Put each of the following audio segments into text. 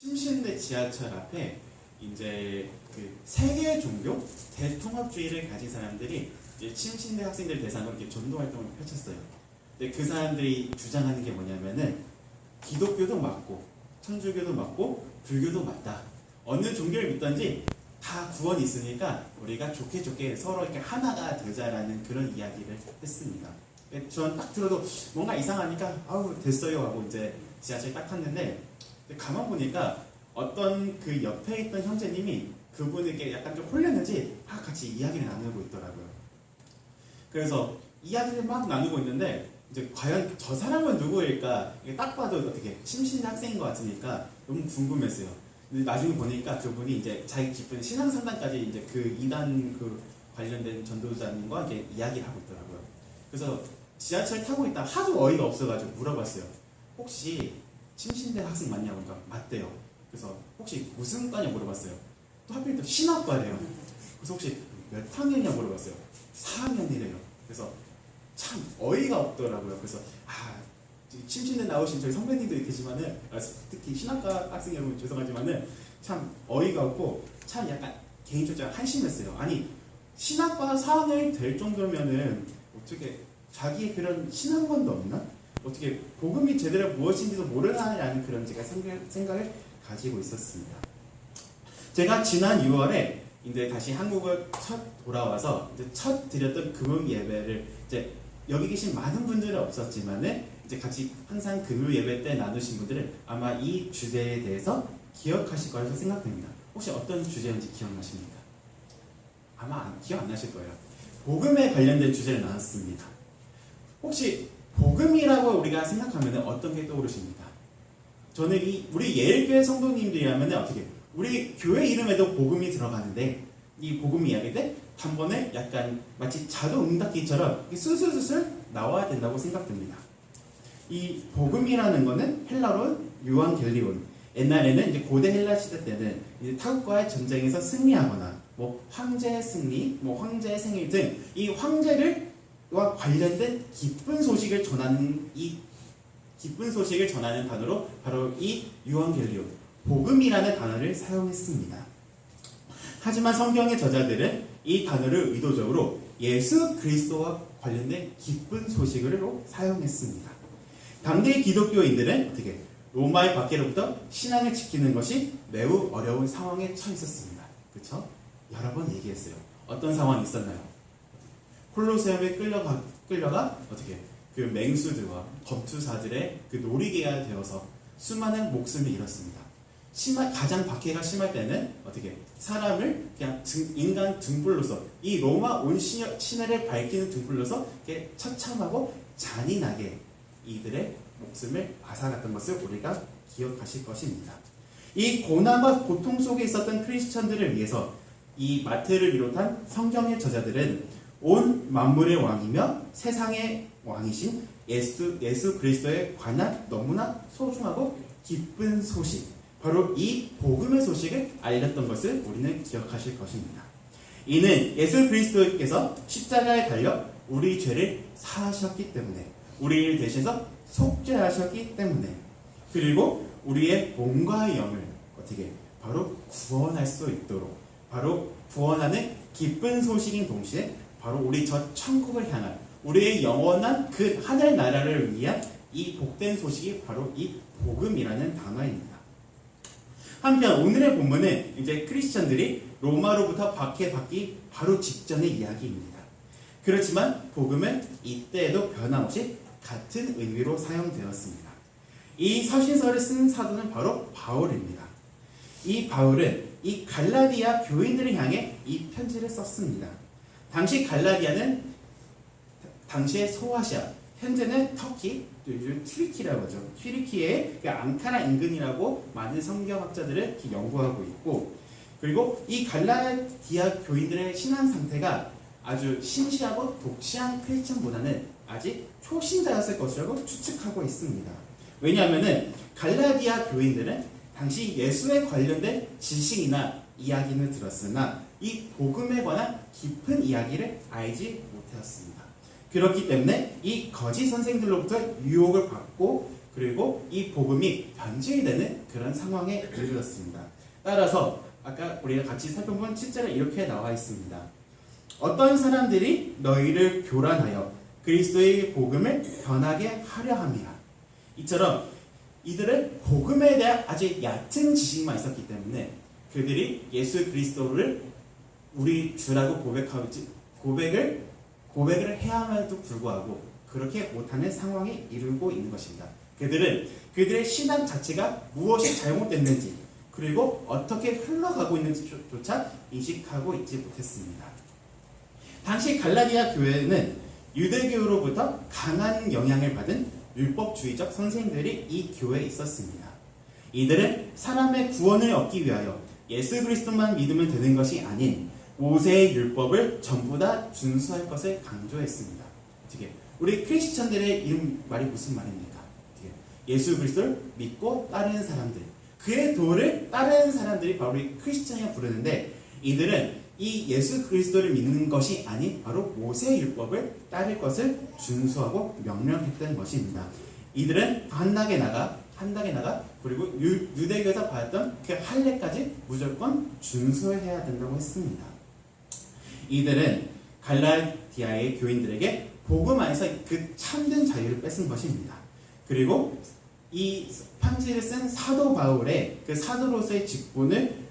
침신대 지하철 앞에 이제 그 세계 종교 대통합주의를 가진 사람들이 이제 침신대 학생들 대상으로 이렇게 전도 활동을 펼쳤어요. 근데 그 사람들이 주장하는 게 뭐냐면은 기독교도 맞고 천주교도 맞고 불교도 맞다. 어느 종교를 믿든지 다 구원이 있으니까 우리가 좋게 좋게 서로 이렇게 하나가 되자라는 그런 이야기를 했습니다. 전 딱 들어도 뭔가 이상하니까 아우 됐어요 하고 이제 지하철에 딱 탔는데 가만 보니까 어떤 그 옆에 있던 형제님이 그분에게 약간 좀 홀렸는지 같이 이야기를 나누고 있더라고요. 그래서 이야기를 막 나누고 있는데 이제 과연 저 사람은 누구일까? 이게 딱 봐도 어떻게 심신대 학생인 것 같으니까 너무 궁금했어요. 근데 나중에 보니까 그분이 이제 자기 깊은 신앙 상담까지 이제 그 이단 그 관련된 전도자님과 이렇게 이야기를 하고 있더라고요. 그래서 지하철 타고 있다 하도 어이가 없어가지고 물어봤어요. 혹시 침신대 학생 맞냐고 하니까 맞대요. 그래서 혹시 무슨 과냐 물어봤어요. 또 하필 또 신학과래요. 그래서 혹시 몇 학년이냐 물어봤어요. 4학년이래요. 그래서 참 어이가 없더라고요. 그래서 침신대 나오신 저희 선배님도 계시지만은 특히 신학과 학생 여러분 죄송하지만은 참 어이가 없고 참 약간 개인적으로 한심했어요. 아니 신학과 4학년이 될 정도면은 어떻게 자기의 그런 신앙관도 없나? 어떻게 복음이 제대로 무엇인지도 모르나라는 그런 제가 생각을 가지고 있었습니다. 제가 지난 6월에 이제 다시 한국을 첫 돌아와서 이제 첫 드렸던 금요 예배를 이제 여기 계신 많은 분들은 없었지만은 이제 같이 항상 금요 예배 때 나누신 분들은 아마 이 주제에 대해서 기억하실 거라고 생각됩니다. 혹시 어떤 주제인지 기억나십니까? 아마 기억 안 나실 거예요. 복음에 관련된 주제를 나눴습니다. 혹시 복음이라고 우리가 생각하면 어떤 게 떠오르십니까? 저는 우리 예일교회 성도님들이라면 어떻게 우리 교회 이름에도 복음이 들어가는데 이 복음 이야기 때 단번에 약간 마치 자동 응답기처럼 술술술술 나와야 된다고 생각됩니다. 이 복음이라는 거는 헬라로 유앙겔리온. 옛날에는 이제 고대 헬라 시대 때는 이제 타국과의 전쟁에서 승리하거나 황제의 승리, 황제의 생일 등 이 황제와 관련된 기쁜 소식을 전하는 단어로 바로 이 유앙겔리온, 복음이라는 단어를 사용했습니다. 하지만 성경의 저자들은 이 단어를 의도적으로 예수 그리스도와 관련된 기쁜 소식으로 사용했습니다. 당대의 기독교인들은 어떻게 로마의 밖으로부터 신앙을 지키는 것이 매우 어려운 상황에 처했었습니다. 그렇죠? 여러 번 얘기했어요. 어떤 상황이 있었나요? 콜로세움에 끌려가 어떻게 그 맹수들과 검투사들의 그 놀이개가 되어서 수많은 목숨을 잃었습니다. 가장 박해가 심할 때는 어떻게 사람을 그냥 인간 등불로서 이 로마 온 시내를 밝히는 등불로서 이렇게 처참하고 잔인하게 이들의 목숨을 앗아갔던 것을 우리가 기억하실 것입니다. 이 고난과 고통 속에 있었던 크리스천들을 위해서 이 마태를 비롯한 성경의 저자들은 온 만물의 왕이며 세상의 왕이신 예수 그리스도에 관한 너무나 소중하고 기쁜 소식, 바로 이 복음의 소식을 알렸던 것을 우리는 기억하실 것입니다. 이는 예수 그리스도께서 십자가에 달려 우리 죄를 사하셨기 때문에, 우리를 대신해서 속죄하셨기 때문에, 그리고 우리의 몸과 영을 어떻게 바로 구원할 수 있도록, 바로 구원하는 기쁜 소식인 동시에 바로 우리 저 천국을 향한 우리의 영원한 그 하늘 나라를 위한 이 복된 소식이 바로 이 복음이라는 단어입니다. 한편 오늘의 본문은 이제 크리스천들이 로마로부터 박해받기 바로 직전의 이야기입니다. 그렇지만 복음은 이때에도 변함없이 같은 의미로 사용되었습니다. 이 서신서를 쓴 사도는 바로 바울입니다. 이 바울은 이 갈라디아 교인들을 향해 이 편지를 썼습니다. 당시 갈라디아는 당시의 소아시아, 현재는 터키, 요즘 튀르키라고 하죠. 튀르키의 앙카라 인근이라고 많은 성경학자들을 연구하고 있고, 그리고 이 갈라디아 교인들의 신앙 상태가 아주 신시하고 독시한 크리스천보다는 아직 초신자였을 것이라고 추측하고 있습니다. 왜냐하면 갈라디아 교인들은 당시 예수에 관련된 지식이나 이야기는 들었으나 이 복음에 관한 깊은 이야기를 알지 못하였습니다. 그렇기 때문에 이 거짓 선생들로부터 유혹을 받고 그리고 이 복음이 변질되는 그런 상황에 이르렀습니다. 따라서 아까 우리가 같이 살펴본 7절에 이렇게 나와 있습니다. 어떤 사람들이 너희를 교란하여 그리스도의 복음을 변하게 하려 함이라. 이처럼 이들은 복음에 대한 아주 얕은 지식만 있었기 때문에 그들이 예수 그리스도를 우리 주라고 고백을 해야 함에도 불구하고 그렇게 못하는 상황에 이르고 있는 것입니다. 그들은 그들의 신앙 자체가 무엇이 잘못됐는지 그리고 어떻게 흘러가고 있는지조차 인식하고 있지 못했습니다. 당시 갈라디아 교회는 유대교로부터 강한 영향을 받은 율법주의적 선생들이 이 교회에 있었습니다. 이들은 사람의 구원을 얻기 위하여 예수 그리스도만 믿으면 되는 것이 아닌 모세의 율법을 전부 다 준수할 것을 강조했습니다. 어떻게? 우리 크리스천들의 이런 말이 무슨 말입니까? 어떻게? 예수 그리스도를 믿고 따르는 사람들, 그의 도를 따르는 사람들이 바로 우리 크리스천이라고 부르는데 이들은 이 예수 그리스도를 믿는 것이 아닌 바로 모세의 율법을 따를 것을 준수하고 명령했던 것입니다. 이들은 한 단계 나가 그리고 유대교에서 받았던 그 할례까지 무조건 준수해야 된다고 했습니다. 이들은 갈라디아의 교인들에게 복음 안에서 그 참된 자유를 뺏은 것입니다. 그리고 이 편지를 쓴 사도 바울의 그 사도로서의 직분을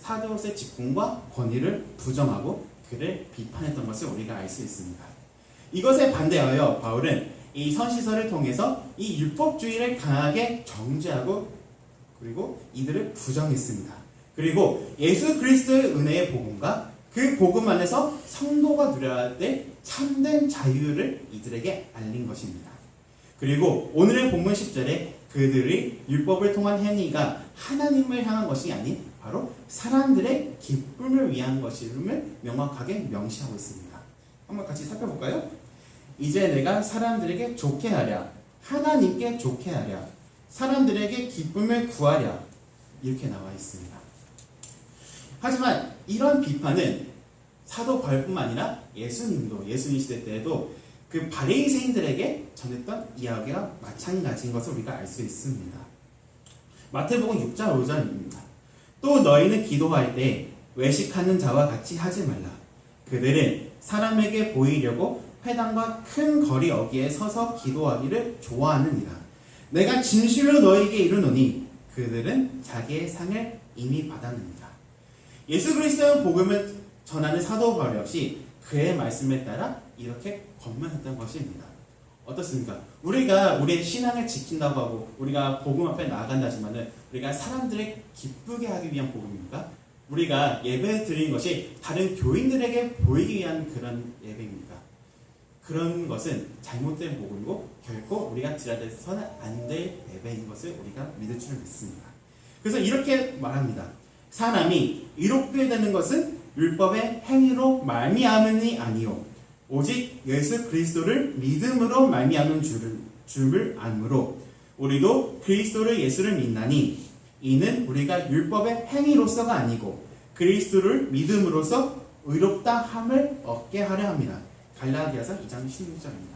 사도로서의 직분과 권위를 부정하고 그를 비판했던 것을 우리가 알 수 있습니다. 이것에 반대하여 바울은 이 선시서를 통해서 이 율법주의를 강하게 정죄하고 그리고 이들을 부정했습니다. 그리고 예수 그리스도의 은혜의 복음과 그 복음 안에서 성도가 누려야 될 참된 자유를 이들에게 알린 것입니다. 그리고 오늘의 본문 10절에 그들이 율법을 통한 행위가 하나님을 향한 것이 아닌 바로 사람들의 기쁨을 위한 것임을 명확하게 명시하고 있습니다. 한번 같이 살펴볼까요? 이제 내가 사람들에게 좋게 하랴, 하나님께 좋게 하랴, 사람들에게 기쁨을 구하랴 이렇게 나와 있습니다. 하지만 이런 비판은 사도 바울뿐만 아니라 예수님 시대 때에도 그 바리새인들에게 전했던 이야기가 마찬가지인 것을 우리가 알 수 있습니다. 마태복음 6장 5절입니다. 또 너희는 기도할 때 외식하는 자와 같이 하지 말라. 그들은 사람에게 보이려고 회당과 큰 거리 어귀에 서서 기도하기를 좋아하느니라. 내가 진실로 너희에게 이르노니 그들은 자기의 상을 이미 받았느니라. 예수 그리스도의 복음을 전하는 사도 바울 역시 그의 말씀에 따라 이렇게 권면했던 것입니다. 어떻습니까? 우리가 우리의 신앙을 지킨다고 하고 우리가 복음 앞에 나아간다지만은 우리가 사람들을 기쁘게 하기 위한 복음입니까? 우리가 예배 드리는 것이 다른 교인들에게 보이기 위한 그런 예배입니까? 그런 것은 잘못된 복음이고 결코 우리가 드려야서는 안 될 예배인 것을 우리가 믿을 줄 믿습니다. 그래서 이렇게 말합니다. 사람이 이롭게 되는 것은 율법의 행위로 말미암음이 아니요 오직 예수 그리스도를 믿음으로 말미암은 줄을 아므로 우리도 그리스도를 예수를 믿나니 이는 우리가 율법의 행위로서가 아니고 그리스도를 믿음으로써 의롭다 함을 얻게 하려 합니다. 갈라디아서 2장 16절입니다.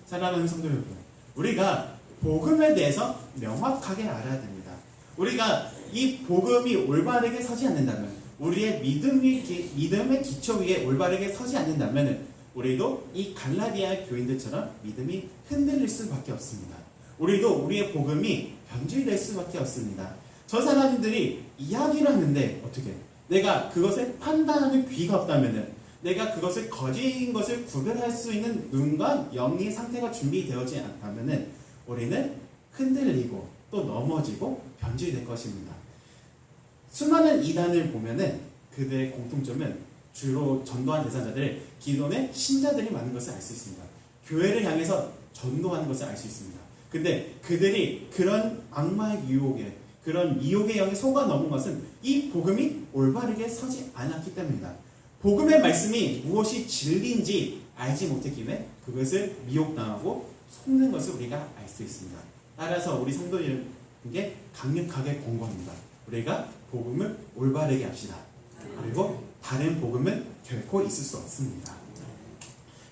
사랑하는 성도 여러분, 우리가 복음에 대해서 명확하게 알아야 됩니다. 우리가 이 복음이 올바르게 서지 않는다면, 우리의 믿음의 기초 위에 올바르게 서지 않는다면 우리도 이 갈라디아 교인들처럼 믿음이 흔들릴 수밖에 없습니다. 우리도 우리의 복음이 변질될 수밖에 없습니다. 저 사람들이 이야기를 하는데 어떻게? 내가 그것을 판단하는 귀가 없다면은, 내가 그것을 거짓인 것을 구별할 수 있는 눈과 영의 상태가 준비되어지지 않다면은 우리는 흔들리고 또 넘어지고 변질될 것입니다. 수많은 이단을 보면은 그들의 공통점은 주로 전도한 대상자들, 기존의 신자들이 많은 것을 알 수 있습니다. 교회를 향해서 전도하는 것을 알 수 있습니다. 근데 그들이 그런 악마의 유혹에, 그런 미혹의 영에 속아 넘은 것은 이 복음이 올바르게 서지 않았기 때문입니다. 복음의 말씀이 무엇이 진리인지 알지 못했기에 그것을 미혹당하고 속는 것을 우리가 알 수 있습니다. 따라서 우리 성도님에게 강력하게 권고합니다. 우리가 복음을 올바르게 합시다. 그리고 다른 복음은 결코 있을 수 없습니다.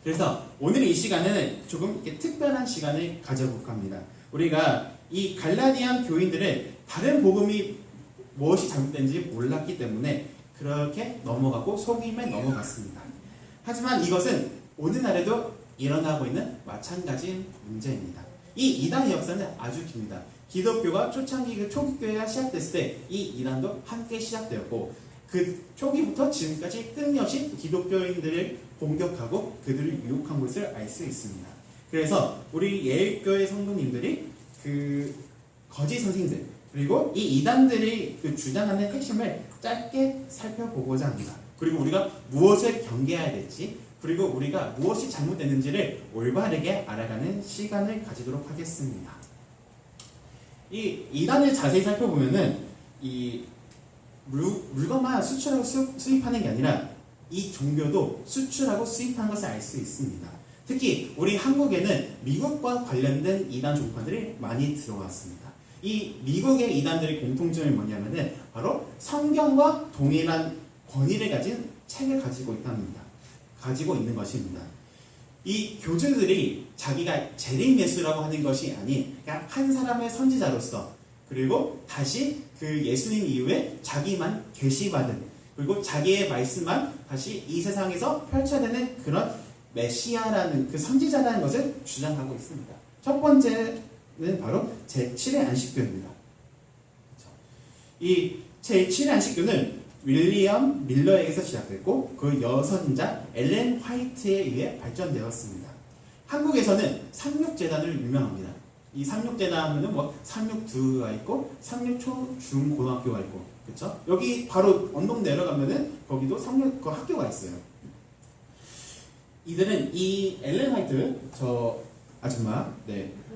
그래서 오늘 이 시간에는 조금 특별한 시간을 가져볼까 합니다. 우리가 이 갈라디안 교인들은 다른 복음이 무엇이 잘못된지 몰랐기 때문에 그렇게 넘어가고 속임에 넘어갔습니다. 하지만 이것은 오늘날에도 일어나고 있는 마찬가지 문제입니다. 이 이단의 역사는 아주 깁니다. 기독교가 초창기 그 초기교회가 시작됐을 때 이 이단도 함께 시작되었고 그 초기부터 지금까지 끊임없이 기독교인들을 공격하고 그들을 유혹한 것을 알 수 있습니다. 그래서 우리 예일교회 성도님들이 그 거짓 선생들 그리고 이 이단들이 그 주장하는 핵심을 짧게 살펴보고자 합니다. 그리고 우리가 무엇을 경계해야 될지 그리고 우리가 무엇이 잘못됐는지를 올바르게 알아가는 시간을 가지도록 하겠습니다. 이 이단을 자세히 살펴보면은 이 물건만 수출하고 수입하는 게 아니라 이 종교도 수출하고 수입하는 것을 알 수 있습니다. 특히 우리 한국에는 미국과 관련된 이단 종파들이 많이 들어왔습니다. 이 미국의 이단들의 공통점이 뭐냐면은 바로 성경과 동일한 권위를 가진 책을 가지고 있는 것입니다. 이 교주들이 자기가 재림예수라고 하는 것이 아닌 그냥 한 사람의 선지자로서 그리고 다시 그 예수님 이후에 자기만 계시받은 그리고 자기의 말씀만 다시 이 세상에서 펼쳐내는 그런 메시아라는 그 선지자라는 것을 주장하고 있습니다. 첫 번째는 바로 제7의 안식교입니다. 이 제7의 안식교는 윌리엄 밀러에게서 시작됐고 그 여선자 엘렌 화이트에 의해 발전되었습니다. 한국에서는 삼육재단을 유명합니다. 이 삼육재단 하면은 뭐 삼육두가 있고 삼육초 중고등학교가 있고 그쵸? 여기 바로 언덕 내려가면은 거기도 삼육 그 학교가 있어요. 이들은 이 엘렌 화이트 저 아줌마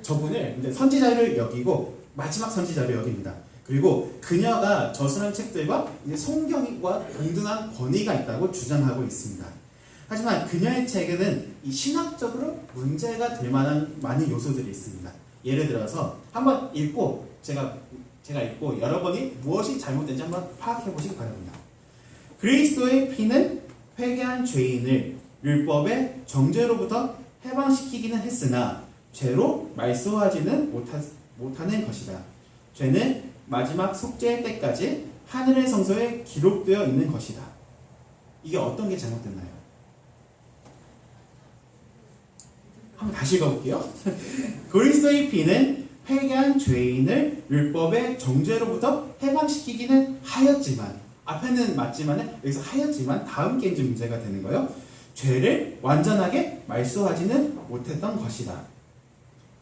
저분을 선지자를 여기고 마지막 선지자를 여깁니다. 그리고 그녀가 저술한 책들과 성경과 동등한 권위가 있다고 주장하고 있습니다. 하지만 그녀의 책에는 이 신학적으로 문제가 될 만한 많은 요소들이 있습니다. 예를 들어서 한번 읽고 제가 읽고 여러분이 무엇이 잘못된지 한번 파악해 보시기 바랍니다. 그리스도의 피는 회개한 죄인을 율법의 정죄로부터 해방시키기는 했으나 죄로 말소하지는 못하는 것이다. 죄는 마지막 속죄의 때까지 하늘의 성소에 기록되어 있는 것이다. 이게 어떤 게 잘못됐나요? 한번 다시 읽어볼게요. 그리스도의 피는 회개한 죄인을 율법의 정죄로부터 해방시키기는 하였지만 앞에는 맞지만 여기서 하였지만 다음 게 이제 문제가 되는 거예요. 죄를 완전하게 말소하지는 못했던 것이다.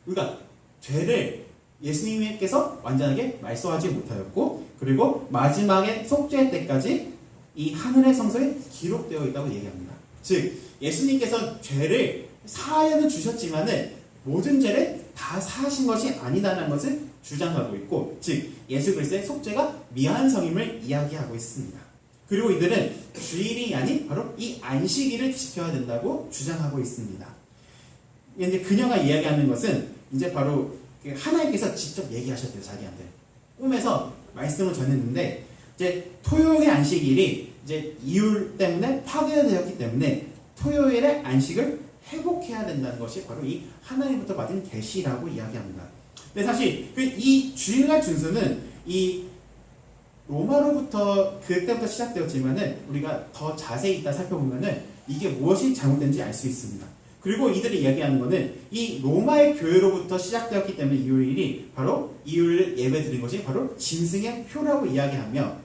그러니까 죄를 예수님께서 완전하게 말소하지 못하였고 그리고 마지막에 속죄 때까지 이 하늘의 성소에 기록되어 있다고 얘기합니다. 즉 예수님께서 죄를 사하여는 주셨지만은 모든 죄를 다 사하신 것이 아니다라는 것을 주장하고 있고 즉 예수 그리스도의 속죄가 미완성임을 이야기하고 있습니다. 그리고 이들은 주일이 아닌 바로 이 안식일을 지켜야 된다고 주장하고 있습니다. 이제 그녀가 이야기하는 것은 이제 바로 하나님께서 직접 얘기하셨대요. 자기한테 꿈에서 말씀을 전했는데 이제 토요일의 안식일이 이제 이율 때문에 파괴되었기 때문에 토요일의 안식을 회복해야 된다는 것이 바로 이 하나님부터 받은 계시라고 이야기합니다. 근데 사실 이 주일날 준수는 이 로마로부터 그때부터 시작되었지만은 우리가 더 자세히 이따 살펴보면은 이게 무엇이 잘못된지 알 수 있습니다. 그리고 이들이 이야기하는 것은 이 로마의 교회로부터 시작되었기 때문에 이 요일이 바로 이 요일을 예배 드린 것이 바로 짐승의 표라고 이야기하며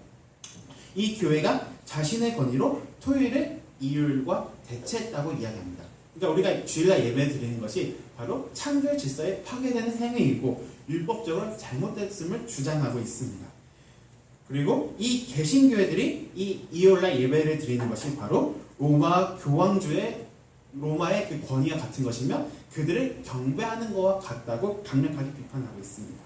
이 교회가 자신의 권위로 토요일을 이율과 대체했다고 이야기합니다. 그러니까 우리가 주일날 예배 드리는 것이 바로 창조의 질서에 파괴되는 행위이고 율법적으로 잘못됐음을 주장하고 있습니다. 그리고 이 개신교회들이 이 이율날 예배를 드리는 것이 바로 로마 교황주의 로마의 그 권위와 같은 것이며 그들을 경배하는 것과 같다고 강력하게 비판하고 있습니다.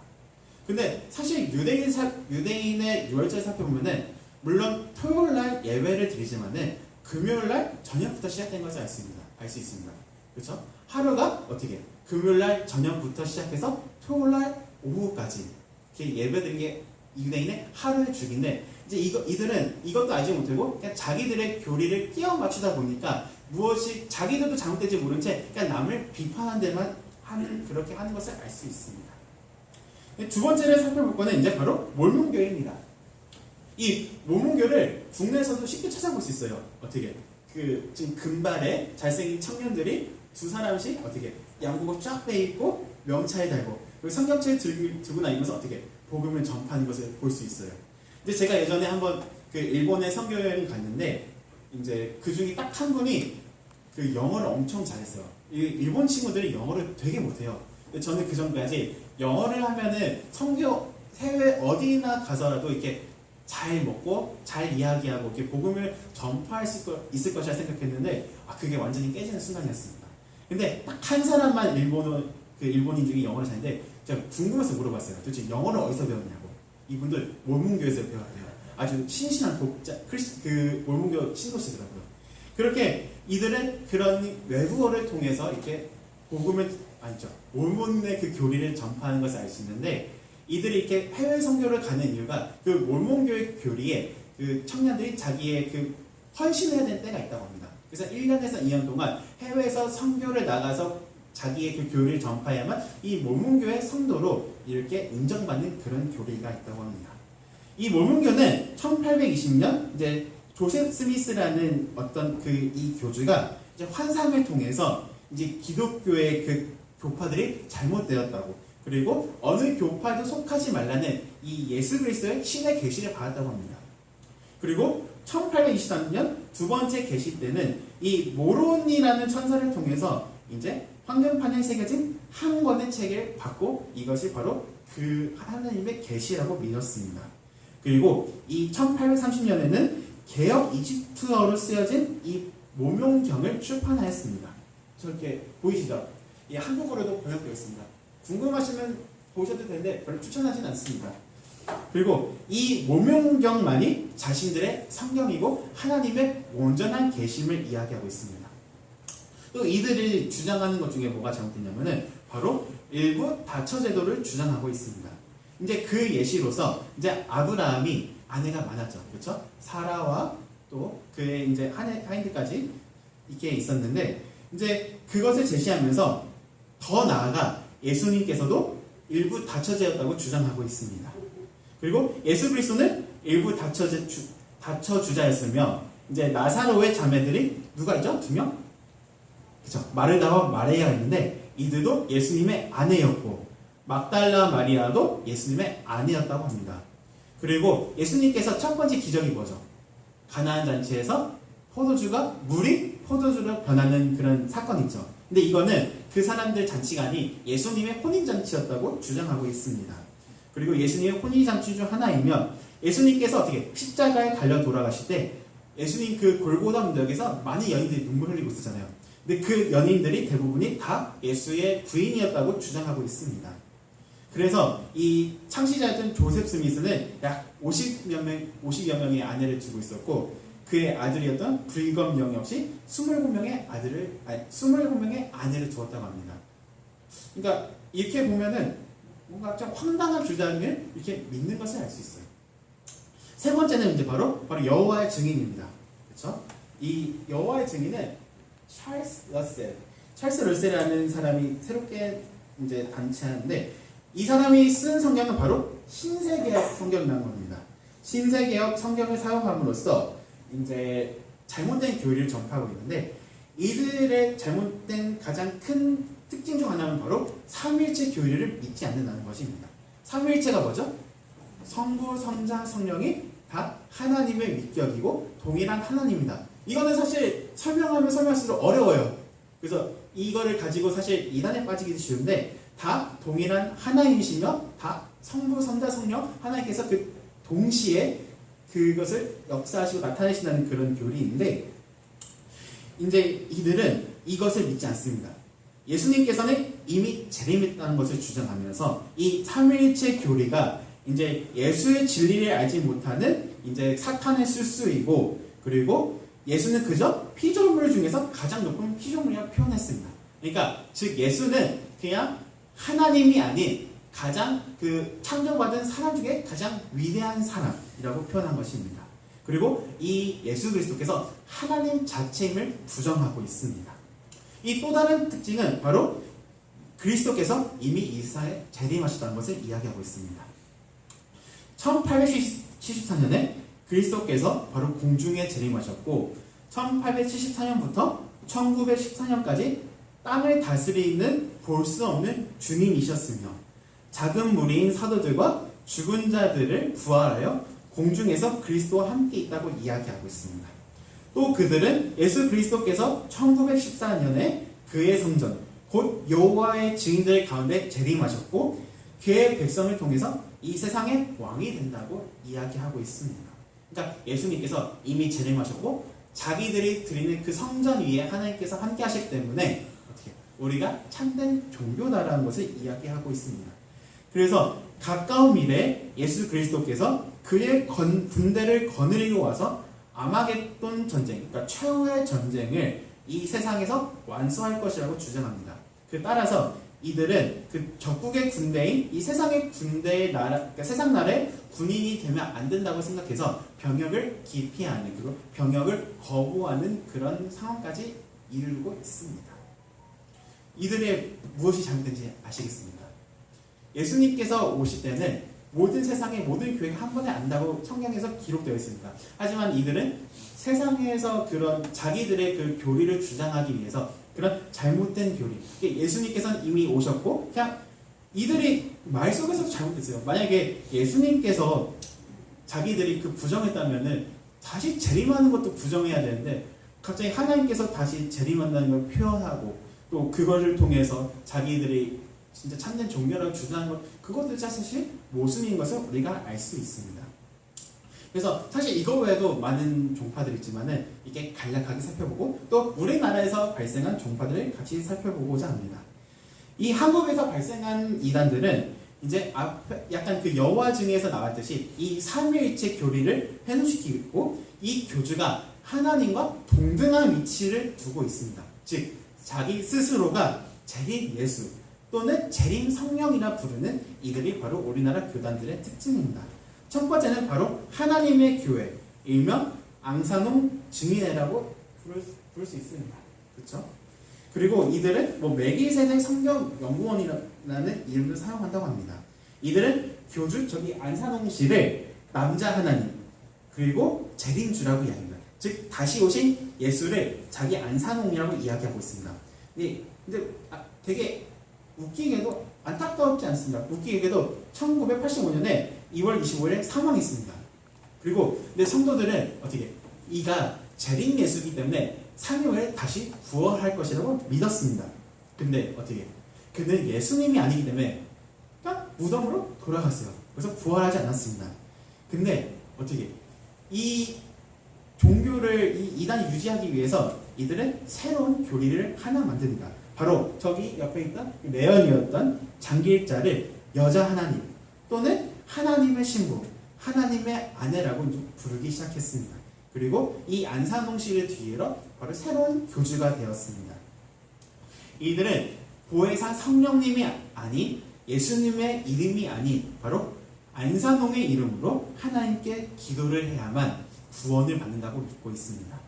근데 사실 유대인의 유월절을 살펴보면은 물론 토요일날 예배를 드리지만은 금요일날 저녁부터 시작된 것을 알 수 있습니다. 그렇죠? 하루가 어떻게 금요일날 저녁부터 시작해서 토요일날 오후까지 이렇게 예배드린 게 유대인의 하루의 주기인데 이제 이들은 이것도 알지 못하고 그냥 자기들의 교리를 끼워 맞추다 보니까 무엇이 자기들도 잘못되지 모른 채 그냥 남을 비판한 데만 그렇게 하는 것을 알 수 있습니다. 두 번째를 살펴볼 거는 이제 바로 몰문교입니다. 이 몰문교를 국내에서도 쉽게 찾아볼 수 있어요. 어떻게? 지금 금발에 잘생긴 청년들이 두 사람씩 어떻게 양복을 쫙 빼입고 명차에 달고 그리고 성경책을 들고 다니면서 어떻게 복음을 전파하는 것을 볼 수 있어요. 근데 제가 예전에 한번 일본에 선교여행 갔는데 이제 그 중에 딱 한 분이 영어를 엄청 잘했어요. 일본 친구들이 영어를 되게 못해요. 근데 저는 그 전까지 영어를 하면은 선교 해외 어디나 가서라도 이렇게 잘 먹고 잘 이야기하고 이렇게 복음을 전파할 수 있을 것이라 생각했는데 그게 완전히 깨지는 순간이었습니다. 근데 딱 한 사람만 일본인 중에 영어를 잘하는데 제가 궁금해서 물어봤어요. 도대체 영어를 어디서 배웠냐고. 이분들 몰문교에서 배웠대요. 아주 신신한 몰문교 신도시더라고요. 그렇게 이들은 그런 외국어를 통해서 이렇게 몰몬의 그 교리를 전파하는 것을 알 수 있는데 이들이 이렇게 해외 선교를 가는 이유가 그 몰몬교의 교리에 청년들이 자기의 헌신을 해야 되는 때가 있다고 합니다. 그래서 1년에서 2년 동안 해외에서 선교를 나가서 자기의 그 교리를 전파해야만 이 몰몬교의 성도로 이렇게 인정받는 그런 교리가 있다고 합니다. 이 몰몬교는 1820년 이제 조셉 스미스라는 어떤 이 교주가 이제 환상을 통해서 이제 기독교의 교파들이 잘못되었다고 그리고 어느 교파도 속하지 말라는 이 예수 그리스도의 신의 계시를 받았다고 합니다. 그리고 1823년 두 번째 계시 때는 이 모론이라는 천사를 통해서 이제 황금판에 새겨진 한 권의 책을 받고 이것이 바로 하나님의 계시라고 믿었습니다. 그리고 이 1830년에는 개역 이집트어로 쓰여진 이 모명경을 출판하였습니다. 저렇게 보이시죠? 이 한국어로도 번역되어 있습니다. 궁금하시면 보셔도 되는데 별로 추천하진 않습니다. 그리고 이 모명경만이 자신들의 성경이고 하나님의 온전한 계심을 이야기하고 있습니다. 또 이들이 주장하는 것 중에 뭐가 잘못됐냐면은 바로 일부 다처제도를 주장하고 있습니다. 이제 그 예시로서 이제 아브라함이 아내가 많았죠, 그렇죠? 사라와 또 그의 이제 하인들까지 이렇게 있었는데 이제 그것을 제시하면서 더 나아가 예수님께서도 일부 다처제였다고 주장하고 있습니다. 그리고 예수 그리스도는 일부 다처주자였으며 이제 나사로의 자매들이 누가 있죠? 2명? 그렇죠? 마르다와 마리아가 있는데 이들도 예수님의 아내였고 막달라 마리아도 예수님의 아내였다고 합니다. 그리고 예수님께서 첫 번째 기적이 뭐죠? 가나안 잔치에서 물이 포도주로 변하는 그런 사건이 있죠. 근데 이거는 그 사람들 잔치가 아닌 예수님의 혼인잔치였다고 주장하고 있습니다. 그리고 예수님의 혼인잔치 중 하나이면 예수님께서 어떻게 십자가에 달려 돌아가실 때 예수님 골고다 문덕에서 많은 연인들이 눈물 흘리고 있었잖아요. 근데 그 연인들이 대부분이 다 예수의 부인이었다고 주장하고 있습니다. 그래서 이 창시자였던 조셉 스미스는 약 50여 명의 아내를 두고 있었고 그의 아들이었던 브리검 영 역시 29명의 아내를 두었다고 합니다. 그러니까 이렇게 보면은 뭔가 좀 황당한 주장을 이렇게 믿는 것을 알 수 있어요. 세 번째는 이제 바로 여호와의 증인입니다. 그렇죠? 이 여호와의 증인은 찰스 러셀이라는 사람이 새롭게 이제 단체하는데 이 사람이 쓴 성경은 바로 신세개혁 성경이라는 겁니다. 신세개혁 성경을 사용함으로써 이제 잘못된 교리를 전파하고 있는데 이들의 잘못된 가장 큰 특징 중 하나는 바로 삼위일체 교리를 믿지 않는다는 것입니다. 삼위일체가 뭐죠? 성부, 성자, 성령이 다 하나님의 위격이고 동일한 하나님이다. 이거는 사실 설명하면 설명할수록 어려워요. 그래서 이거를 가지고 사실 이단에 빠지기 쉬운데 다 동일한 하나님이시며 다 성부, 성자, 성령 하나님께서 동시에 그것을 역사하시고 나타내신다는 그런 교리인데 이제 이들은 이것을 믿지 않습니다. 예수님께서는 이미 재림했다는 것을 주장하면서 이 삼위일체 교리가 이제 예수의 진리를 알지 못하는 이제 사탄의 술수이고 그리고 예수는 그저 피조물 중에서 가장 높은 피조물이라고 표현했습니다. 그러니까 즉 예수는 그냥 하나님이 아닌 가장 창조받은 사람 중에 가장 위대한 사람이라고 표현한 것입니다. 그리고 이 예수 그리스도께서 하나님 자체임을 부정하고 있습니다. 이 또 다른 특징은 바로 그리스도께서 이미 이 세상에 재림하셨다는 것을 이야기하고 있습니다. 1874년에 그리스도께서 바로 공중에 재림하셨고 1874년부터 1914년까지 땅을 다스리는 볼 수 없는 주님이셨으며 작은 무리인 사도들과 죽은 자들을 부활하여 공중에서 그리스도와 함께 있다고 이야기하고 있습니다. 또 그들은 예수 그리스도께서 1914년에 그의 성전 곧 여호와의 증인들 가운데 재림하셨고 그의 백성을 통해서 이 세상의 왕이 된다고 이야기하고 있습니다. 그러니까 예수님께서 이미 재림하셨고 자기들이 드리는 그 성전 위에 하나님께서 함께 하시기 때문에 우리가 참된 종교다라는 것을 이야기하고 있습니다. 그래서 가까운 미래에 예수 그리스도께서 그의 군대를 거느리고 와서 아마겟돈 전쟁, 그러니까 최후의 전쟁을 이 세상에서 완수할 것이라고 주장합니다. 따라서 이들은 그 적국의 군대인 이 세상의 군대의 나라, 그러니까 세상 나라의 군인이 되면 안 된다고 생각해서 병역을 기피하는, 그리고 병역을 거부하는 그런 상황까지 이르고 있습니다. 이들의 무엇이 잘못된지 아시겠습니까? 예수님께서 오실 때는 모든 세상의 모든 교회가 한 번에 안다고 성경에서 기록되어 있습니다. 하지만 이들은 세상에서 그런 자기들의 그 교리를 주장하기 위해서 그런 잘못된 교리, 예수님께서는 이미 오셨고 그냥 이들이 말 속에서도 잘못됐어요. 만약에 예수님께서 자기들이 그 부정했다면은 다시 재림하는 것도 부정해야 되는데 갑자기 하나님께서 다시 재림한다는 걸 표현하고 또 그것을 통해서 자기들이 진짜 참된 종교라고 주장하는 것, 그것도 사실 모순인 것을 우리가 알 수 있습니다. 그래서 사실 이거 외에도 많은 종파들이 있지만은 이게 간략하게 살펴보고 또 우리나라에서 발생한 종파들을 같이 살펴보고자 합니다. 이 한국에서 발생한 이단들은 이제 앞에 약간 그 여호와 증에서 나왔듯이 이 삼위일체 교리를 회수시키고 이 교주가 하나님과 동등한 위치를 두고 있습니다. 즉 자기 스스로가 재림 예수 또는 재림 성령이라 부르는 이들이 바로 우리나라 교단들의 특징입니다. 첫 번째는 바로 하나님의 교회, 일명 앙사농 증인회라고 부를 수 있습니다. 그렇죠? 그리고 이들은 멜기세덱 성경 연구원이라는 이름을 사용한다고 합니다. 이들은 교주 저기 안사농씨를 남자 하나님 그리고 재림주라고 이야기합니다. 즉 다시 오신 예수를 자기 안사농이라고 이야기하고 있습니다. 근데 되게 웃기게도 안타깝지 않습니다. 웃기게도 1985년에 2월 25일에 사망했습니다. 그리고 근데 성도들은 어떻게 이가 재림 예수이기 때문에 3일 후에 다시 부활할 것이라고 믿었습니다. 근데 어떻게 그는 예수님이 아니기 때문에 그냥 무덤으로 돌아갔어요. 그래서 부활하지 않았습니다. 근데 어떻게 이 종교를 이 이단이 유지하기 위해서 이들은 새로운 교리를 하나 만듭니다. 바로 저기 옆에 있던 매연이었던 장기일자를 여자 하나님 또는 하나님의 신부, 하나님의 아내라고 부르기 시작했습니다. 그리고 이 안산홍 씨를 뒤이러 바로 새로운 교주가 되었습니다. 이들은 보혜사 성령님이 아닌 예수님의 이름이 아닌 바로 안산홍의 이름으로 하나님께 기도를 해야만 구원을 받는다고 믿고 있습니다.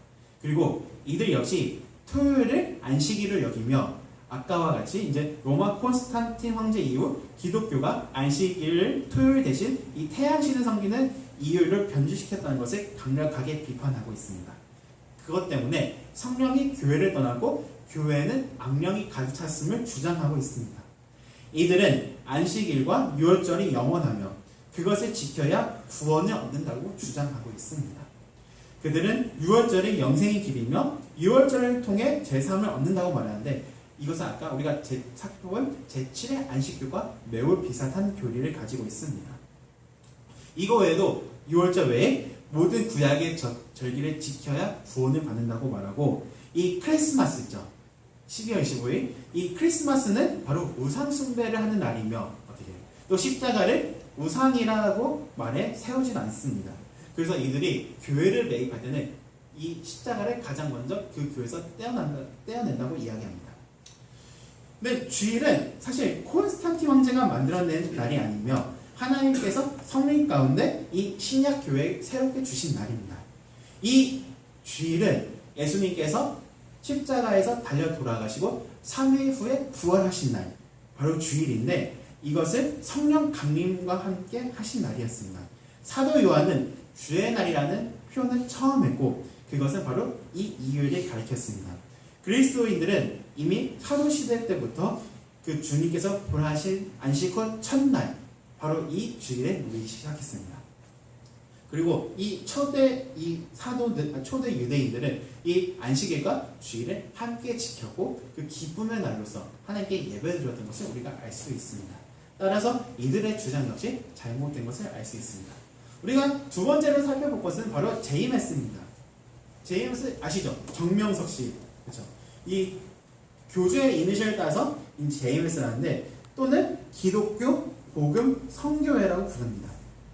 그리고 이들 역시 토요일을 안식일을 여기며 아까와 같이 이제 로마 콘스탄틴 황제 이후 기독교가 안식일을 토요일 대신 이 태양신을 섬기는 이유를 변주시켰다는 것을 강력하게 비판하고 있습니다. 그것 때문에 성령이 교회를 떠나고 교회는 악령이 가득 찼음을 주장하고 있습니다. 이들은 안식일과 유월절이 영원하며 그것을 지켜야 구원을 얻는다고 주장하고 있습니다. 그들은 유월절이 영생의 길이며 유월절을 통해 제3을 얻는다고 말하는데 이것은 아까 우리가 살펴본 제7의 안식교과 매우 비슷한 교리를 가지고 있습니다. 이거 외에도 유월절 외에 모든 구약의 절기를 지켜야 구원을 받는다고 말하고 이 크리스마스 있죠. 12월 25일 이 크리스마스는 바로 우상 숭배를 하는 날이며 어떻게 또 십자가를 우상이라고 말해 세우진 않습니다. 그래서 이들이 교회를 매입할 때는 이 십자가를 가장 먼저 그 교회에서 떼어낸다고 이야기합니다. 근데 주일은 사실 콘스탄틴 황제가 만들어낸 날이 아니며 하나님께서 성령 가운데 이 신약 교회에 새롭게 주신 날입니다. 이 주일은 예수님께서 십자가에서 달려 돌아가시고 3일 후에 부활하신 날, 바로 주일인데 이것을 성령 강림과 함께 하신 날이었습니다. 사도 요한은 주의 날이라는 표현을 처음 했고 그것은 바로 이 이유를 가리켰습니다. 그리스도인들은 이미 사도 시대 때부터 그 주님께서 보내신 안식 후 첫날 바로 이 주일에 누리기 시작했습니다. 그리고 이 초대 유대인들은 이 안식일과 주일을 함께 지켰고 그 기쁨의 날로서 하나님께 예배를 드렸던 것을 우리가 알 수 있습니다. 따라서 이들의 주장 역시 잘못된 것을 알 수 있습니다. 우리가 두 번째로 살펴볼 것은 바로 제이메스입니다. 제이메스 아시죠? 정명석 씨. 그렇죠? 이 교주의 이니셜을 따서 제이메스라는데 또는 기독교 복음 성교회라고 부릅니다.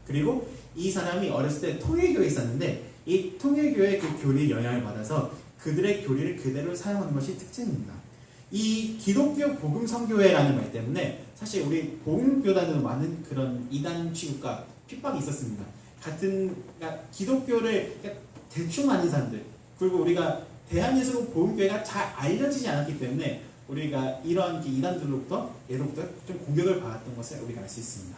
그리고 이 사람이 어렸을 때 통일교회에 있었는데 이 통일교회의 그 교리 영향을 받아서 그들의 교리를 그대로 사용하는 것이 특징입니다. 이 기독교 복음 성교회라는 말 때문에 사실 우리 복음교단에도 많은 그런 이단 취급과 핍박이 있었습니다. 그러니까 기독교를 대충 아는 사람들 그리고 우리가 대한예수로 복음교회가 잘 알려지지 않았기 때문에 우리가 이런 이단들로부터 예로부터 좀 공격을 받았던 것을 우리가 알 수 있습니다.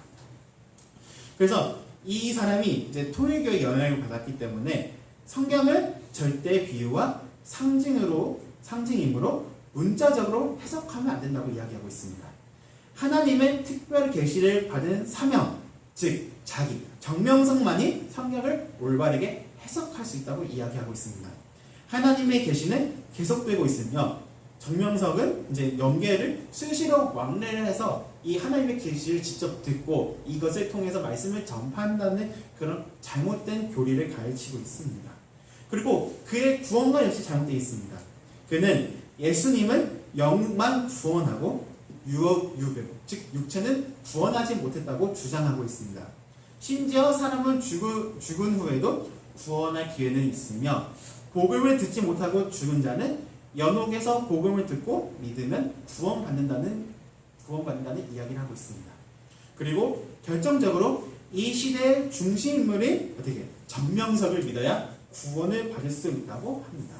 그래서 이 사람이 이제 통일교의 영향을 받았기 때문에 성경을 절대 비유와 상징이므로 문자적으로 해석하면 안 된다고 이야기하고 있습니다. 하나님의 특별 계시를 받은 사명, 즉 자기, 정명석만이 성경을 올바르게 해석할 수 있다고 이야기하고 있습니다. 하나님의 계시는 계속되고 있으며 정명석은 이제 연계를 수시로 왕래를 해서 이 하나님의 계시를 직접 듣고 이것을 통해서 말씀을 전파한다는 그런 잘못된 교리를 가르치고 있습니다. 그리고 그의 구원과 역시 잘못되어 있습니다. 그는 예수님은 영만 구원하고 즉 육체는 구원하지 못했다고 주장하고 있습니다. 심지어 사람은 죽은 후에도 구원할 기회는 있으며 복음을 듣지 못하고 죽은 자는 연옥에서 복음을 듣고 믿으면 구원받는다는 이야기를 하고 있습니다. 그리고 결정적으로 이 시대의 중심 인물이 어떻게 정명석을 믿어야 구원을 받을 수 있다고 합니다.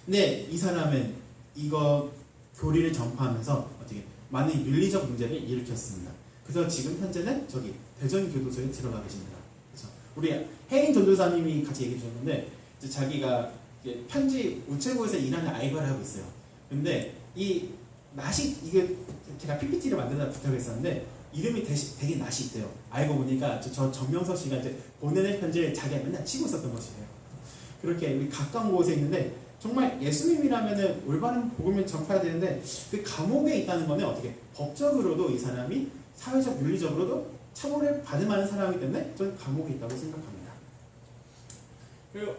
근데 이 사람은 이거 교리를 전파하면서 어떻게 많은 윤리적 문제를 일으켰습니다. 그래서 지금 현재는 저기 대전교도소에 들어가 계십니다. 그래서 우리 혜인 전도사님이 같이 얘기해 주셨는데 자기가 편지 우체국에서 일하는 알바를 하고 있어요. 근데 이 낯이 이게 제가 PPT를 만들다 부탁했었는데 이름이 되게 낯이 있대요. 알고 보니까 저 정명석 씨가 이제 보내는 편지를 자기가 맨날 치고 있었던 것이에요. 그렇게 우리 가까운 곳에 있는데 정말 예수님이라면은 올바른 복음을 전파해야 되는데 그 감옥에 있다는 거는 어떻게 법적으로도 이 사람이 사회적 윤리적으로도 처벌을 받을 만한 사람이기 때문에 저는 감옥에 있다고 생각합니다. 그리고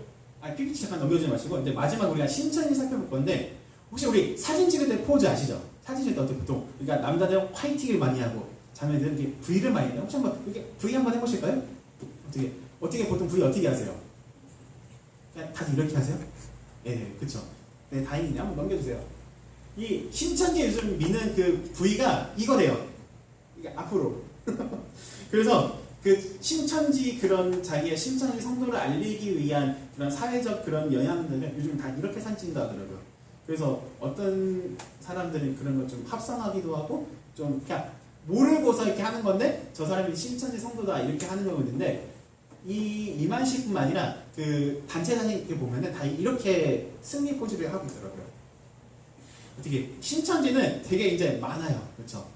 PPT 잠깐 넘겨주지 마시고 이제 마지막 우리가 신천지 살펴볼 건데 혹시 우리 사진 찍을 때 포즈 아시죠? 사진 찍을 때 어떻게 보통 그러니까 남자들은 화이팅을 많이 하고 자매들은 이렇게 V를 많이 해요. 혹시 한번 이렇게 V 한번 해보실까요? 어떻게 보통 V 어떻게 하세요? 그냥 다들 이렇게 하세요? 네, 그렇죠. 네, 다행이네. 한번 넘겨주세요. 이 신천지 요즘 미는 그 V가 이거래요. 이게 앞으로. 그래서 그 신천지 그런 자기의 신천지 성도를 알리기 위한 그런 사회적 그런 영향들을 요즘 다 이렇게 사진 찍는다 하더라고요. 그래서 어떤 사람들은 그런 걸 좀 합성하기도 하고 좀 그냥 모르고서 이렇게 하는 건데 저 사람이 신천지 성도다 이렇게 하는 경우가 있는데 이만식뿐만 아니라 그 단체 사진 이렇게 보면은 다 이렇게 승리 포즈를 하고 있더라고요. 어떻게 신천지는 되게 이제 많아요, 그렇죠?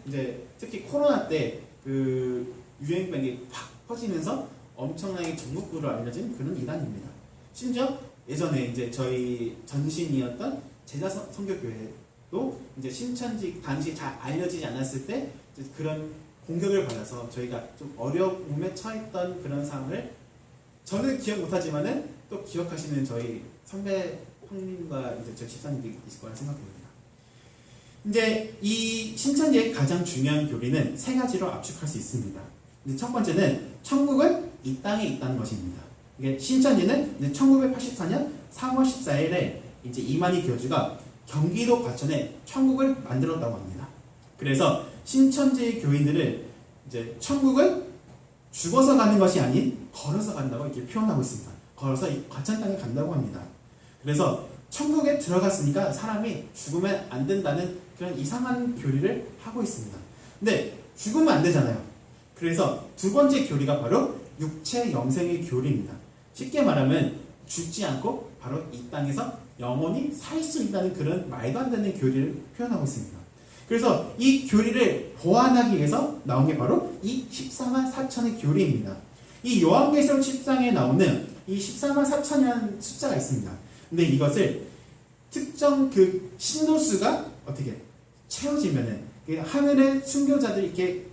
이제 특히 코로나 때 그 유행병이 팍 퍼지면서 엄청나게 전국구로 알려진 그런 이단입니다. 심지어 예전에 이제 저희 전신이었던 제자 선교교회도 이제 신천지 당시 잘 알려지지 않았을 때 그런 공격을 받아서 저희가 좀 어려움에 처했던 그런 상황을 저는 기억 못하지만은 또 기억하시는 저희 선배 형님과 이제 저 집사님들이 있을 거라 생각합니다. 이제 이 신천지의 가장 중요한 교리는 세 가지로 압축할 수 있습니다. 첫 번째는 천국은 이 땅에 있다는 것입니다. 이게 신천지는 1984년 3월 14일에 이제 이만희 교주가 경기도 과천에 천국을 만들었다고 합니다. 그래서 신천지 교인들을 이제 천국은 죽어서 가는 것이 아닌 걸어서 간다고 이렇게 표현하고 있습니다. 걸어서 이 과천 땅에 간다고 합니다. 그래서 천국에 들어갔으니까 사람이 죽으면 안 된다는 그런 이상한 교리를 하고 있습니다. 근데 죽으면 안 되잖아요. 그래서 두 번째 교리가 바로 육체 영생의 교리입니다. 쉽게 말하면 죽지 않고 바로 이 땅에서 영원히 살 수 있다는 그런 말도 안 되는 교리를 표현하고 있습니다. 그래서 이 교리를 보완하기 위해서 나온 게 바로 이 14만 4천의 교리입니다. 이 요한계시록 10장에 나오는 이 14만 4천이라는 숫자가 있습니다. 근데 이것을 특정 그 신도수가 어떻게 채워지면은 하늘의 순교자들과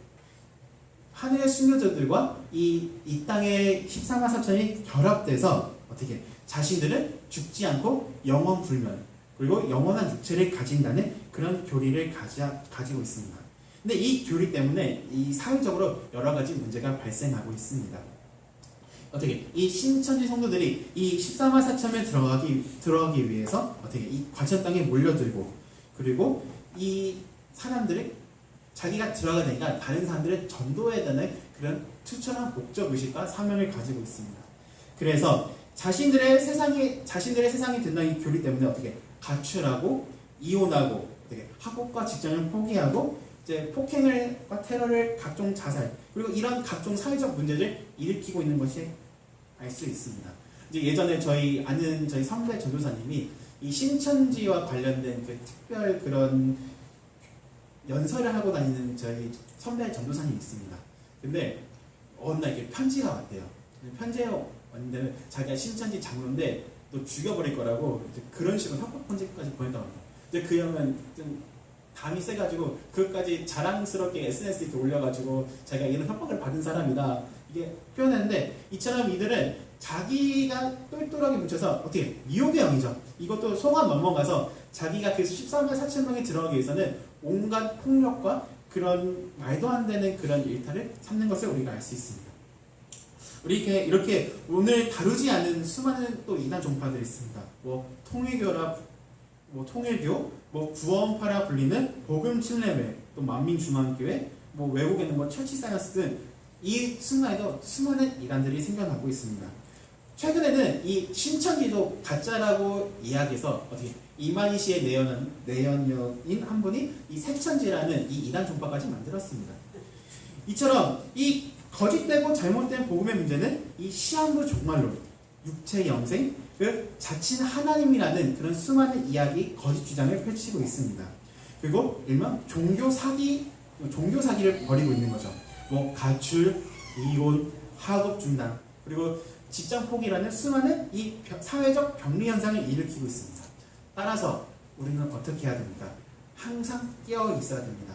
이 땅의 14만 4천이 결합돼서 어떻게 자신들은 죽지 않고 영원 불멸 그리고 영원한 육체를 가진다는 그런 교리를 가지고 있습니다. 근데 이 교리 때문에 이 사회적으로 여러 가지 문제가 발생하고 있습니다. 어떻게 이 신천지 성도들이 이 14만 4천에 들어가기 위해서 어떻게 이 과천 땅에 몰려들고 그리고 이 사람들이 자기가 들어가니까 다른 사람들을 전도해야 되는 그런 투철한 목적 의식과 사명을 가지고 있습니다. 그래서 자신들의 세상이 된다는 이 교리 때문에 어떻게 가출하고 이혼하고 어떻게 학업과 직장을 포기하고 이제 폭행과 테러를 각종 자살 그리고 이런 각종 사회적 문제를 일으키고 있는 것이 알 수 있습니다. 이제 예전에 저희 선배 전도사님이 이 신천지와 관련된 그 특별 그런 연설을 하고 다니는 저희 선배 전도사님이 있습니다. 근데 어느 날 이렇게 편지가 왔대요. 편지가 왔는데 자기가 신천지 장로인데 너 죽여버릴 거라고 이제 그런 식으로 협박 편지까지 보냈다고 합니다. 근데 그 형은 좀 감이 세가지고 그것까지 자랑스럽게 SNS에 이렇게 올려가지고 자기가 이런 협박을 받은 사람이다 이게 표현했는데 이처럼 이들은 자기가 똘똘하게 뭉쳐서 어떻게 미혹의 영이죠. 이것도 속아 넘어가서 자기가 그 14만 4천 명에 들어가기 위해서는 온갖 폭력과 그런 말도 안 되는 그런 일탈을 삼는 것을 우리가 알 수 있습니다. 우리 이렇게 오늘 다루지 않은 수많은 또 이단 종파들이 있습니다. 통일교, 구원파라 불리는 복음침례회, 또 만민중앙교회, 외국에는 철치 사이언스 등 이 순간에도 수많은 이단들이 생겨나고 있습니다. 최근에는 이 신천지도 가짜라고 이야기해서 어떻게 이만희 씨의 내연녀인 한 분이 이 새천지라는 이 이단 종파까지 만들었습니다. 이처럼 이 거짓되고 잘못된 복음의 문제는 이 시한부 종말론, 육체 영생, 그 자칭 하나님이라는 그런 수많은 이야기, 거짓 주장을 펼치고 있습니다. 그리고 일명 종교 사기를 벌이고 있는 거죠. 가출, 이혼, 학업 중단, 그리고 직장 포기라는 수많은 이 사회적 병리 현상을 일으키고 있습니다. 따라서 우리는 어떻게 해야 됩니까? 항상 깨어 있어야 됩니다.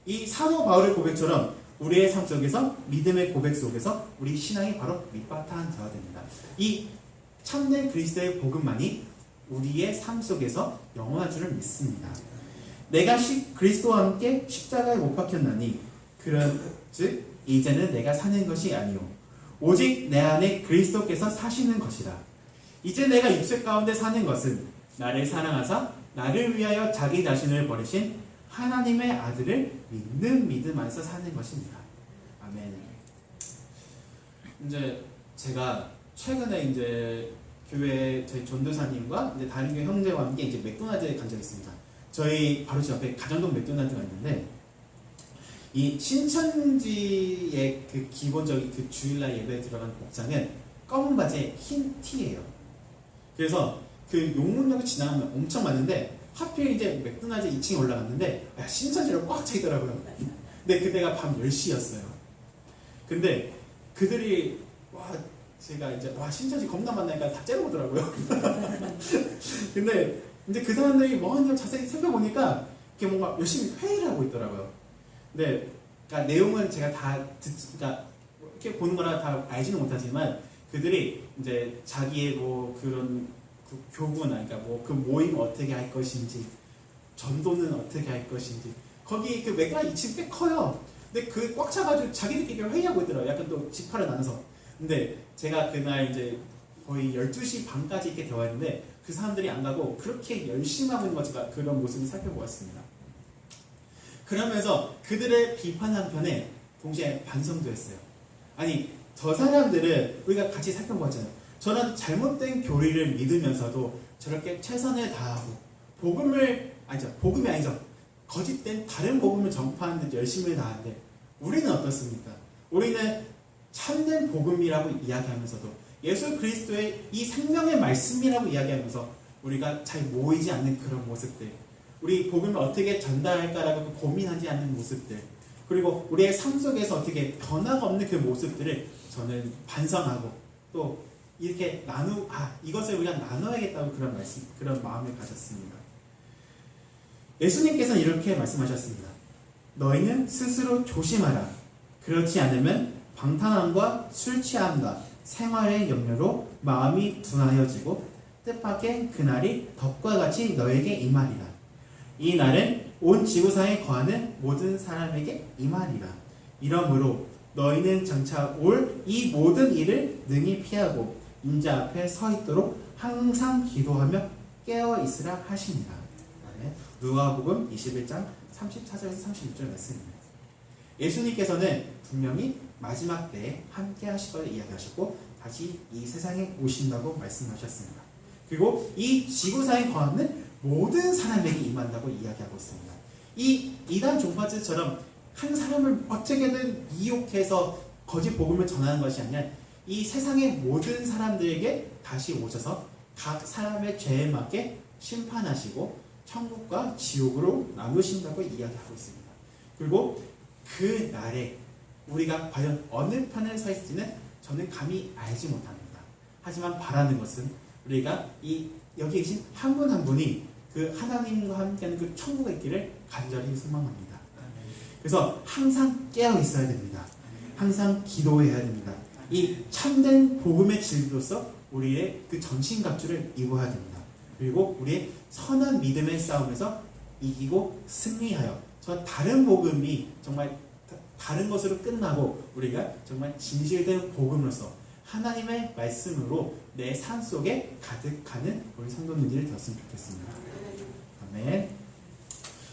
이 사도 바울의 고백처럼 우리의 삶 속에서 믿음의 고백 속에서 우리 신앙이 바로 밑바탕 되어야 됩니다. 이 참된 그리스도의 복음만이 우리의 삶 속에서 영원한 줄을 믿습니다. 내가 그리스도와 함께 십자가에 못 박혔나니 즉 이제는 내가 사는 것이 아니요 오직 내 안에 그리스도께서 사시는 것이라. 이제 내가 육체 가운데 사는 것은 나를 사랑하사 나를 위하여 자기 자신을 버리신 하나님의 아들을 믿는 믿음 안에서 사는 것입니다. 아멘. 이제 제가 최근에 이제 교회 저희 전도사님과 이제 다른 교회 형제와 함께 이제 맥도날드에 간 적이 있습니다. 저희 바로 집 앞에 가정동 맥도날드가 있는데 이 신천지의 그 기본적인 그 주일날 예배에 들어간 복장은 검은 바지에 흰 티예요. 그래서 그 용문역을 지나가면 엄청 많은데 하필 이제 맥도날드 2층에 올라갔는데 신천지로 꽉 차 있더라고요. 근데 그때가 밤 10시였어요. 근데 그들이 제가 이제 신천지 겁나 만나니까 다 째려보더라고요. 근데 그 사람들이 먼저 자세히 살펴보니까 이렇게 뭔가 열심히 회의를 하고 있더라고요. 근데 그러니까 내용은 제가 다 그러니까 이렇게 보는 거라 다 알지는 못하지만 그들이 이제 자기의 그런 그 교구나 그러니까 그 모임 어떻게 할 것인지 전도는 어떻게 할 것인지 거기 그 맥도날드 2층 꽤 커요. 근데 그 꽉 차가지고 자기들끼리 회의하고 있더라고요. 약간 또 지파를 나눠서. 근데 제가 그날 이제 거의 12시 반까지 이렇게 대화했는데 그 사람들이 안 가고 그렇게 열심히 하고 있는 거 제가 그런 모습을 살펴보았습니다. 그러면서 그들의 비판 한편에 동시에 반성도 했어요. 아니 저 사람들은 우리가 같이 살펴보았잖아요. 저는 잘못된 교리를 믿으면서도 저렇게 최선을 다하고 복음이 아니죠. 거짓된 다른 복음을 전파하는 데 열심히 다하는데 우리는 어떻습니까? 우리는 참된 복음이라고 이야기하면서도 예수 그리스도의 이 생명의 말씀이라고 이야기하면서 우리가 잘 모이지 않는 그런 모습들, 우리 복음을 어떻게 전달할까라고 고민하지 않는 모습들, 그리고 우리의 삶 속에서 어떻게 변화가 없는 그 모습들을 저는 반성하고 또 이렇게 이것을 우리가 나눠야겠다고 그런 마음을 가졌습니다. 예수님께서는 이렇게 말씀하셨습니다. 너희는 스스로 조심하라. 그렇지 않으면 방탕함과 술 취함과 생활의 염려로 마음이 둔하여지고 뜻밖의 그날이 덕과 같이 너에게 임하리라. 이 날은 온 지구상에 거하는 모든 사람에게 임하리라. 이러므로 너희는 장차 올 이 모든 일을 능히 피하고 인자 앞에 서 있도록 항상 기도하며 깨어 있으라 하시니라. 누가복음 21장 34절에서 36절 말씀입니다. 예수님께서는 분명히 마지막 때에 함께 하실 것을 이야기하셨고 다시 이 세상에 오신다고 말씀하셨습니다. 그리고 이 지구상에 거하는 모든 사람에게 임한다고 이야기하고 있습니다. 이 이단 종파들처럼 한 사람을 어떻게든 이용해서 거짓 복음을 전하는 것이 아니라 이 세상의 모든 사람들에게 다시 오셔서 각 사람의 죄에 맞게 심판하시고 천국과 지옥으로 나누신다고 이야기하고 있습니다. 그리고 그 날에 우리가 과연 어느 편에 서 있을지는 저는 감히 알지 못합니다. 하지만 바라는 것은 우리가 여기 계신 한 분 한 분이 그 하나님과 함께하는 그 천국의 길을 간절히 소망합니다. 그래서 항상 깨어 있어야 됩니다. 항상 기도해야 됩니다. 이 참된 복음의 진리로서 우리의 그 전신갑주를 입어야 됩니다. 그리고 우리의 선한 믿음의 싸움에서 이기고 승리하여 저 다른 복음이 정말 다른 것으로 끝나고 우리가 정말 진실된 복음으로서 하나님의 말씀으로 내 삶 속에 가득하는 우리 성도님들이 되었으면 좋겠습니다. 아멘.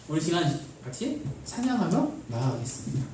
우리 시간 같이 찬양하며 나아가겠습니다.